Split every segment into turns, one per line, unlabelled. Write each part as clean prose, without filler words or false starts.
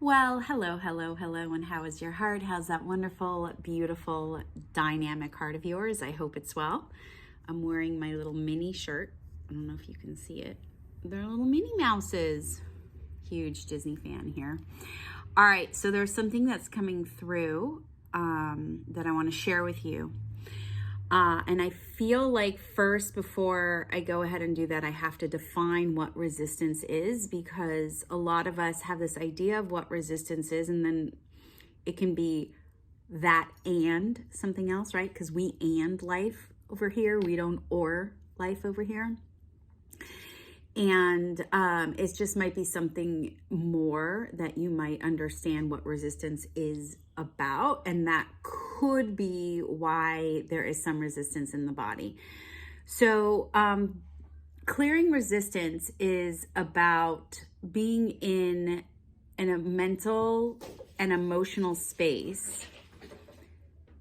Well, hello, hello, hello, and how is your heart? How's that wonderful, beautiful, dynamic heart of yours? I hope it's well. I'm wearing my little mini shirt. I don't know if you can see it. They're little Minnie Mouses. Huge Disney fan here. All right, so there's something that's coming through that I want to share with you. And I feel like first, before I go ahead and do that, I have to define what resistance is, because a lot of us have this idea of what resistance is, and then it can be that and something else, right? Because we and life over here, we don't or life over here. And it just might be something more that you might understand what resistance is about. And that could be why there is some resistance in the body. So clearing resistance is about being in a mental and emotional space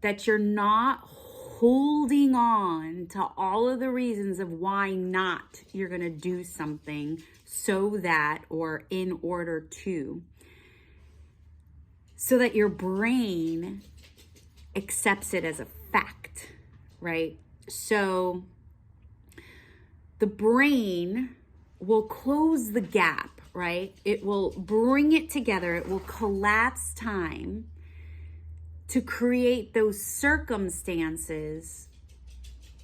that you're not holding on to all of the reasons of why not you're going to do something so that, or in order to, so that your brain accepts it as a fact, right? So the brain will close the gap, right? It will bring it together. It will collapse time to create those circumstances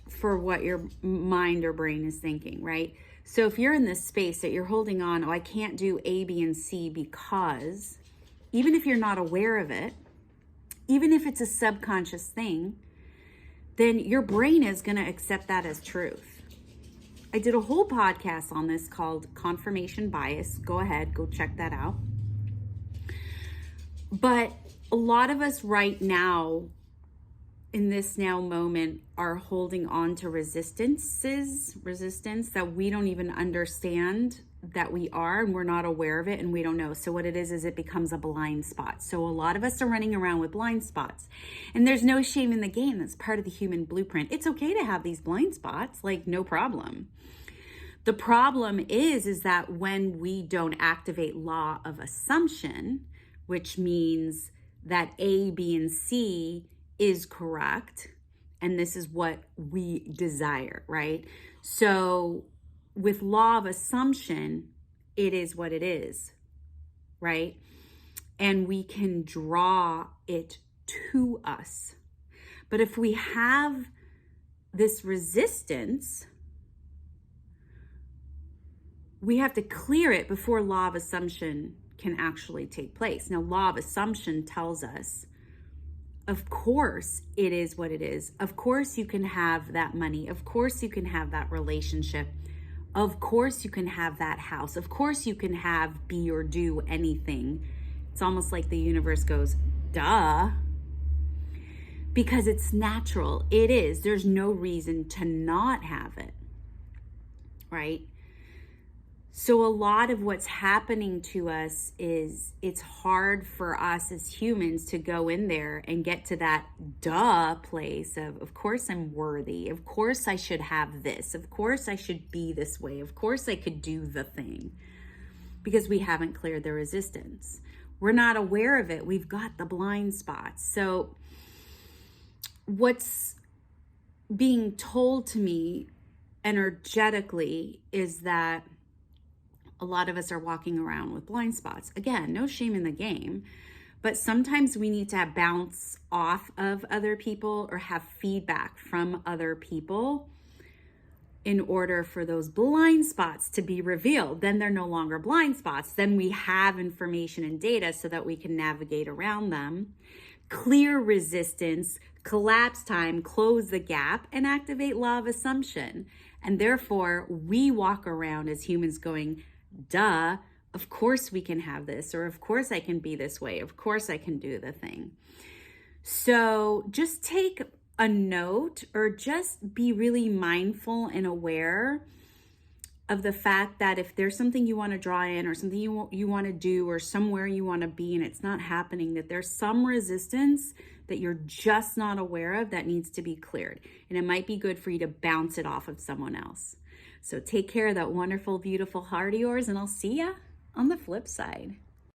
for what your mind or brain is thinking, right? So if you're in this space that you're holding on, oh, I can't do A, B, and C because, even if you're not aware of it, even if it's a subconscious thing, then your brain is going to accept that as truth. I did a whole podcast on this called Confirmation Bias. Go ahead, go check that out. But a lot of us right now, in this now moment, are holding on to resistance that we don't even understand that we are, and we're not aware of it, and we don't know. So what it is it becomes a blind spot. So a lot of us are running around with blind spots, and there's no shame in the game. That's part of the human blueprint. It's okay to have these blind spots, like no problem. The problem is that when we don't activate law of assumption, which means that A, B, and C is correct, and this is what we desire, right? So with law of assumption, it is what it is, right? And we can draw it to us. But if we have this resistance, we have to clear it before law of assumption can actually take place. Now, law of assumption tells us, of course, it is what it is. Of course, you can have that money. Of course, you can have that relationship. Of course, you can have that house. Of course, you can have, be, or do anything. It's almost like the universe goes, duh, because it's natural. It is. There's no reason to not have it, right? So a lot of what's happening to us is it's hard for us as humans to go in there and get to that duh place of course I'm worthy. Of course I should have this. Of course I should be this way. Of course I could do the thing, because we haven't cleared the resistance. We're not aware of it. We've got the blind spots. So what's being told to me energetically is that a lot of us are walking around with blind spots. Again, no shame in the game, but sometimes we need to bounce off of other people or have feedback from other people in order for those blind spots to be revealed. Then they're no longer blind spots. Then we have information and data so that we can navigate around them, clear resistance, collapse time, close the gap, and activate law of assumption. And therefore, we walk around as humans going, duh, of course we can have this, or of course I can be this way, of course I can do the thing. So just take a note, or just be really mindful and aware of the fact that if there's something you want to draw in, or something you want to do, or somewhere you want to be and it's not happening, that there's some resistance that you're just not aware of that needs to be cleared. And it might be good for you to bounce it off of someone else. So take care of that wonderful, beautiful heart of yours, and I'll see ya on the flip side.